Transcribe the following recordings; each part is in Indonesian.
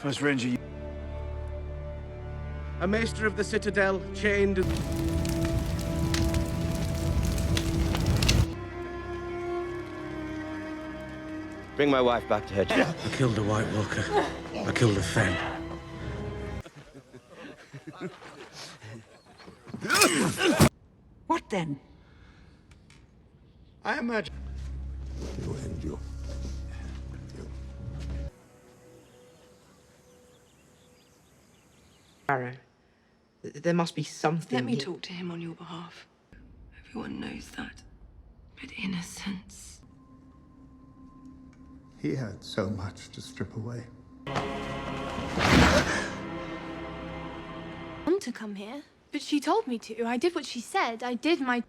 First Ranger. A maester of the Citadel, chained. Bring my wife back to her. I killed a White Walker. I killed a Fen. What then? I imagine. Arrow. There must be something. Let me talk to him on your behalf. Everyone knows that. But in a sense, He had so much to strip away. Want to come here, but she told me to. I did what she said. I did my.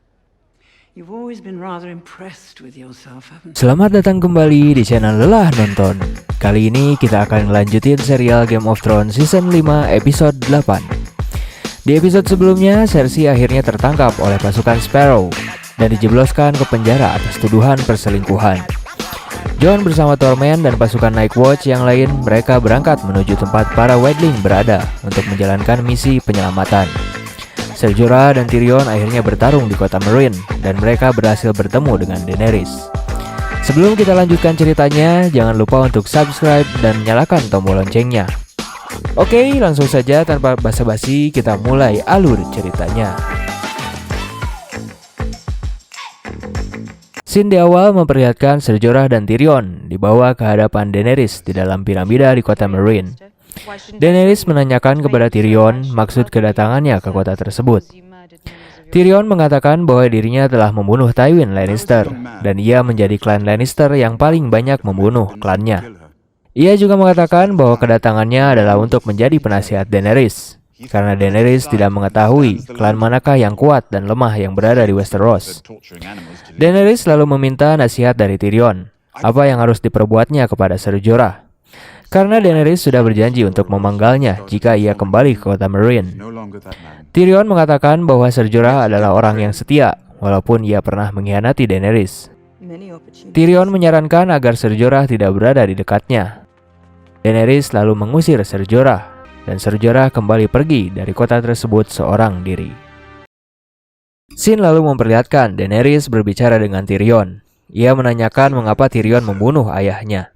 You've always been rather impressed with yourself, haven't you? Selamat datang kembali di channel Lelah Nonton. Kali ini kita akan lanjutin serial Game of Thrones Season 5 episode 8. Di episode sebelumnya, Cersei akhirnya tertangkap oleh pasukan Sparrow dan dijebloskan ke penjara atas tuduhan perselingkuhan. Jon bersama Tormund dan pasukan Night Watch yang lain, mereka berangkat menuju tempat para Wildling berada untuk menjalankan misi penyelamatan. Ser Jorah dan Tyrion akhirnya bertarung di kota Meereen dan mereka berhasil bertemu dengan Daenerys. Sebelum kita lanjutkan ceritanya, jangan lupa untuk subscribe dan nyalakan tombol loncengnya. Oke, langsung saja tanpa basa-basi kita mulai alur ceritanya. Scene di awal memperlihatkan Ser Jorah dan Tyrion dibawa ke hadapan Daenerys di dalam piramida di kota Meereen. Daenerys menanyakan kepada Tyrion maksud kedatangannya ke kota tersebut. Tyrion mengatakan bahwa dirinya telah membunuh Tywin Lannister dan ia menjadi klan Lannister yang paling banyak membunuh klannya. Ia juga mengatakan bahwa kedatangannya adalah untuk menjadi penasihat Daenerys, karena Daenerys tidak mengetahui klan manakah yang kuat dan lemah yang berada di Westeros. Daenerys lalu meminta nasihat dari Tyrion, apa yang harus diperbuatnya kepada Ser Jorah. Karena Daenerys sudah berjanji untuk memanggalnya jika ia kembali ke kota Meereen. Tyrion mengatakan bahwa Ser Jorah adalah orang yang setia, walaupun ia pernah mengkhianati Daenerys. Tyrion menyarankan agar Ser Jorah tidak berada di dekatnya. Daenerys lalu mengusir Ser Jorah, dan Ser Jorah kembali pergi dari kota tersebut seorang diri. Scene lalu memperlihatkan Daenerys berbicara dengan Tyrion. Ia menanyakan mengapa Tyrion membunuh ayahnya.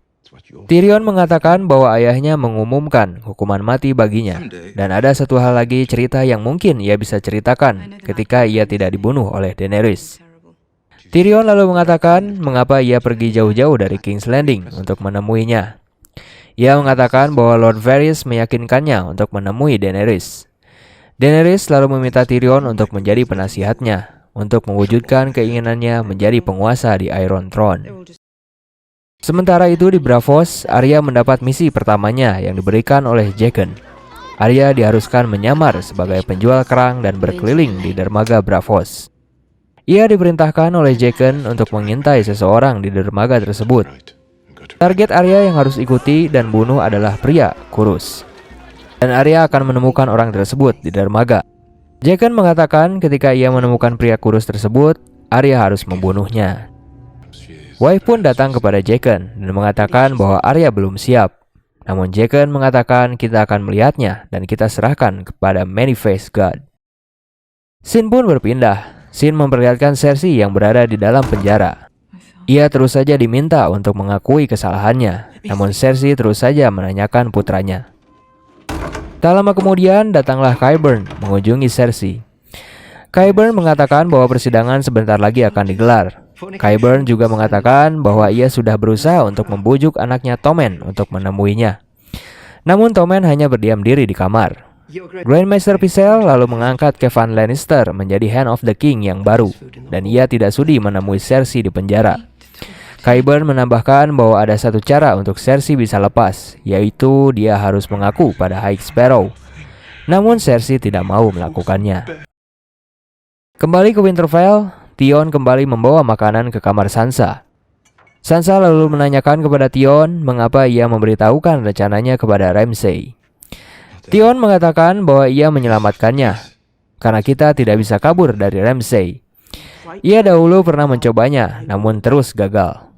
Tyrion mengatakan bahwa ayahnya mengumumkan hukuman mati baginya, dan ada satu hal lagi cerita yang mungkin ia bisa ceritakan ketika ia tidak dibunuh oleh Daenerys. Tyrion lalu mengatakan mengapa ia pergi jauh-jauh dari King's Landing untuk menemuinya. Ia mengatakan bahwa Lord Varys meyakinkannya untuk menemui Daenerys. Daenerys lalu meminta Tyrion untuk menjadi penasihatnya, untuk mewujudkan keinginannya menjadi penguasa di Iron Throne. Sementara itu di Braavos, Arya mendapat misi pertamanya yang diberikan oleh Jaqen. Arya diharuskan menyamar sebagai penjual kerang dan berkeliling di dermaga Braavos. Ia diperintahkan oleh Jaqen untuk mengintai seseorang di dermaga tersebut. Target Arya yang harus ikuti dan bunuh adalah pria kurus. Dan Arya akan menemukan orang tersebut di dermaga. Jaqen mengatakan ketika ia menemukan pria kurus tersebut, Arya harus membunuhnya. Wife pun datang kepada Jaqen dan mengatakan bahwa Arya belum siap. Namun Jaqen mengatakan kita akan melihatnya dan kita serahkan kepada Many-Faced God. Scene pun berpindah. Scene memperlihatkan Cersei yang berada di dalam penjara. Ia terus saja diminta untuk mengakui kesalahannya, namun Cersei terus saja menanyakan putranya. Tak lama kemudian datanglah Qyburn mengunjungi Cersei. Qyburn mengatakan bahwa persidangan sebentar lagi akan digelar. Qyburn juga mengatakan bahwa ia sudah berusaha untuk membujuk anaknya Tommen untuk menemuinya. Namun Tommen hanya berdiam diri di kamar. Grandmaster Pycelle lalu mengangkat Kevan Lannister menjadi Hand of the King yang baru, dan ia tidak sudi menemui Cersei di penjara. Qyburn menambahkan bahwa ada satu cara untuk Cersei bisa lepas, yaitu dia harus mengaku pada High Sparrow. Namun Cersei tidak mau melakukannya. Kembali ke Winterfell, Theon kembali membawa makanan ke kamar Sansa. Sansa lalu menanyakan kepada Theon mengapa ia memberitahukan rencananya kepada Ramsay. Theon mengatakan bahwa ia menyelamatkannya, karena kita tidak bisa kabur dari Ramsay. Ia dahulu pernah mencobanya, namun terus gagal.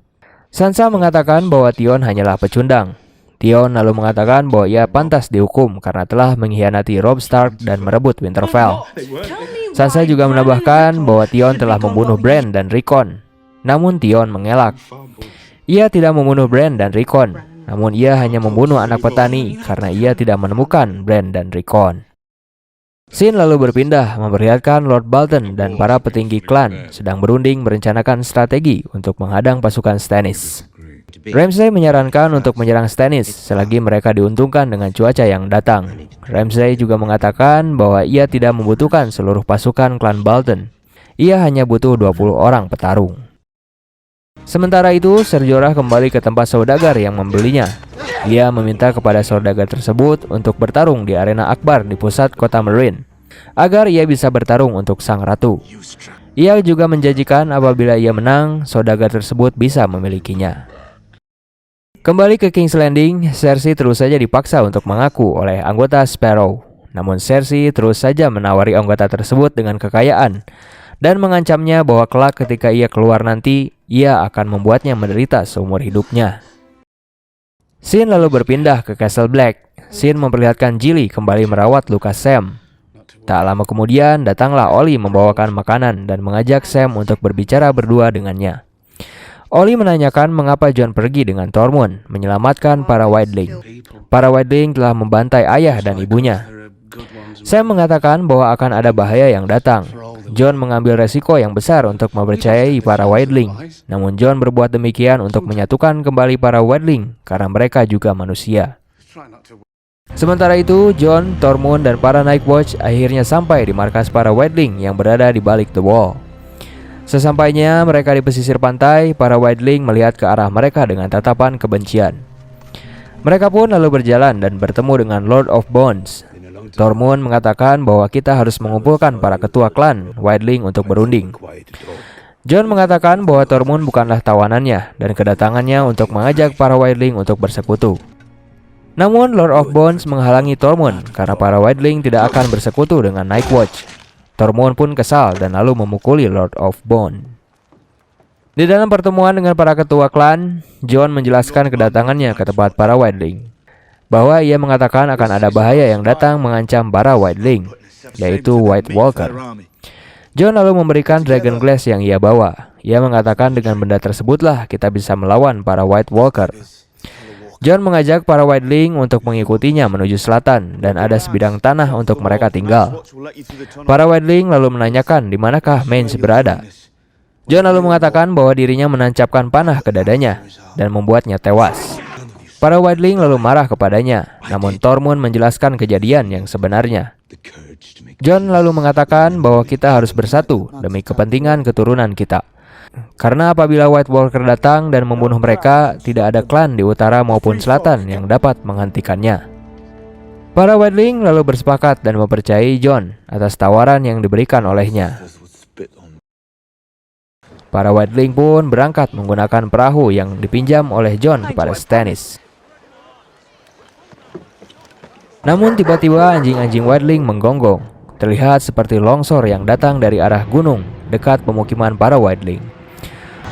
Sansa mengatakan bahwa Theon hanyalah pecundang, Theon lalu mengatakan bahwa ia pantas dihukum karena telah mengkhianati Robb Stark dan merebut Winterfell. Sansa juga menambahkan bahwa Theon telah membunuh Bran dan Rickon. Namun Theon mengelak. Ia tidak membunuh Bran dan Rickon, namun ia hanya membunuh anak petani karena ia tidak menemukan Bran dan Rickon. Scene lalu berpindah memperlihatkan Lord Bolton dan para petinggi klan sedang berunding merencanakan strategi untuk menghadang pasukan Stannis. Ramsay menyarankan untuk menyerang Stannis selagi mereka diuntungkan dengan cuaca yang datang. Ramsay juga mengatakan bahwa ia tidak membutuhkan seluruh pasukan klan Bolton. Ia hanya butuh 20 orang petarung. Sementara itu, Ser Jorah kembali ke tempat saudagar yang membelinya. Ia meminta kepada saudagar tersebut untuk bertarung di arena akbar di pusat kota Meereen, agar ia bisa bertarung untuk sang ratu. Ia juga menjanjikan apabila ia menang, saudagar tersebut bisa memilikinya. Kembali ke King's Landing, Cersei terus saja dipaksa untuk mengaku oleh anggota Sparrow. Namun Cersei terus saja menawari anggota tersebut dengan kekayaan dan mengancamnya bahwa kelak ketika ia keluar nanti, ia akan membuatnya menderita seumur hidupnya. Scene lalu berpindah ke Castle Black. Scene memperlihatkan Gilly kembali merawat luka Sam. Tak lama kemudian datanglah Olly membawakan makanan dan mengajak Sam untuk berbicara berdua dengannya. Olly menanyakan mengapa Jon pergi dengan Tormund menyelamatkan para Wildling. Para Wildling telah membantai ayah dan ibunya. Sam mengatakan bahwa akan ada bahaya yang datang. Jon mengambil resiko yang besar untuk mempercayai para Wildling. Namun Jon berbuat demikian untuk menyatukan kembali para Wildling karena mereka juga manusia. Sementara itu, Jon, Tormund, dan para Nightwatch akhirnya sampai di markas para Wildling yang berada di balik The Wall. Sesampainya mereka di pesisir pantai, para Wildling melihat ke arah mereka dengan tatapan kebencian. Mereka pun lalu berjalan dan bertemu dengan Lord of Bones. Tormund mengatakan bahwa kita harus mengumpulkan para ketua klan Wildling untuk berunding. Jon mengatakan bahwa Tormund bukanlah tawanannya dan kedatangannya untuk mengajak para Wildling untuk bersekutu. Namun Lord of Bones menghalangi Tormund karena para Wildling tidak akan bersekutu dengan Nightwatch. Tormund pun kesal dan lalu memukuli Lord of Bones. Di dalam pertemuan dengan para ketua klan, Jon menjelaskan kedatangannya ke tempat para Wildling, bahwa ia mengatakan akan ada bahaya yang datang mengancam para Wildling, yaitu White Walker. Jon lalu memberikan Dragon Glass yang ia bawa. Ia mengatakan dengan benda tersebutlah kita bisa melawan para White Walker. Jon mengajak para Wildling untuk mengikutinya menuju selatan dan ada sebidang tanah untuk mereka tinggal. Para Wildling lalu menanyakan di manakah Maence berada. Jon lalu mengatakan bahwa dirinya menancapkan panah ke dadanya dan membuatnya tewas. Para Wildling lalu marah kepadanya, namun Tormund menjelaskan kejadian yang sebenarnya. Jon lalu mengatakan bahwa kita harus bersatu demi kepentingan keturunan kita. Karena apabila White Walker datang dan membunuh mereka, tidak ada klan di utara maupun selatan yang dapat menghentikannya. Para Wildling lalu bersepakat dan mempercayai Jon atas tawaran yang diberikan olehnya. Para Wildling pun berangkat menggunakan perahu yang dipinjam oleh Jon kepada Stannis. Namun tiba-tiba anjing-anjing Wildling menggonggong. Terlihat seperti longsor yang datang dari arah gunung dekat pemukiman para Wildling.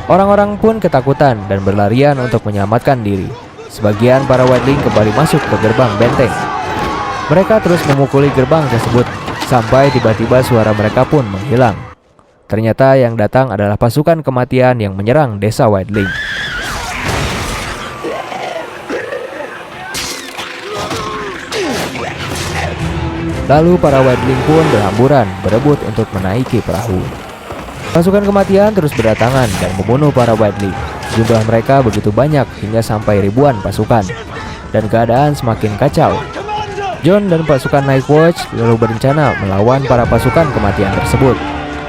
Orang-orang pun ketakutan dan berlarian untuk menyelamatkan diri. Sebagian para Wildling kembali masuk ke gerbang benteng. Mereka terus memukuli gerbang tersebut sampai tiba-tiba suara mereka pun menghilang. Ternyata yang datang adalah pasukan kematian yang menyerang desa Wildling. Lalu para Wildling pun berhamburan berebut untuk menaiki perahu. Pasukan kematian terus berdatangan dan membunuh para Wildling. Jumlah mereka begitu banyak hingga sampai ribuan pasukan, dan keadaan semakin kacau. Jon dan pasukan Nightwatch lalu berencana melawan para pasukan kematian tersebut.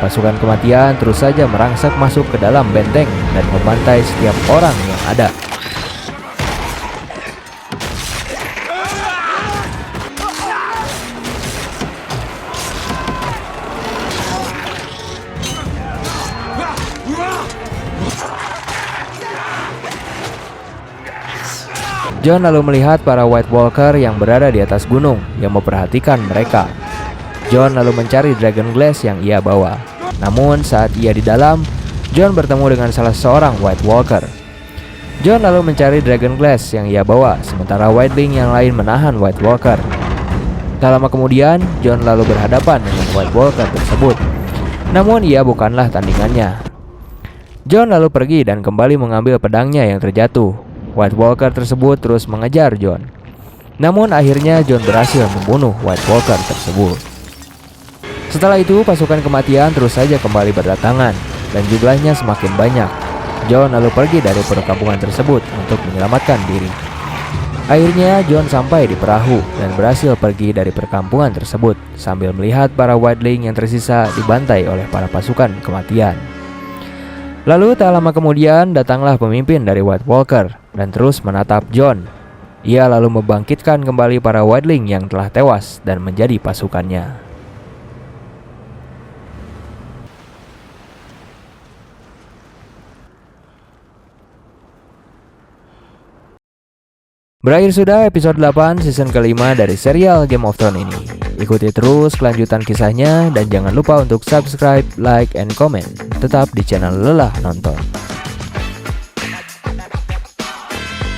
Pasukan kematian terus saja merangsek masuk ke dalam benteng dan membantai setiap orang yang ada. Jon lalu melihat para White Walker yang berada di atas gunung yang memperhatikan mereka. Jon lalu mencari Dragon Glass yang ia bawa. Namun saat ia di dalam, Jon bertemu dengan salah seorang White Walker. Jon lalu mencari Dragon Glass yang ia bawa, sementara Wildling yang lain menahan White Walker. Tak lama kemudian, Jon lalu berhadapan dengan White Walker tersebut. Namun ia bukanlah tandingannya. Jon lalu pergi dan kembali mengambil pedangnya yang terjatuh. White Walker tersebut terus mengejar Jon. Namun akhirnya Jon berhasil membunuh White Walker tersebut. Setelah itu pasukan kematian terus saja kembali berdatangan dan jumlahnya semakin banyak. Jon lalu pergi dari perkampungan tersebut untuk menyelamatkan diri. Akhirnya Jon sampai di perahu dan berhasil pergi dari perkampungan tersebut sambil melihat para Wildling yang tersisa dibantai oleh para pasukan kematian. Lalu tak lama kemudian datanglah pemimpin dari White Walker dan terus menatap Jon. Ia lalu membangkitkan kembali para Wildling yang telah tewas dan menjadi pasukannya. Berakhir sudah episode 8 season kelima dari serial Game of Thrones ini. Ikuti terus kelanjutan kisahnya dan jangan lupa untuk subscribe, like, and comment. Tetap di channel Lelah Nonton.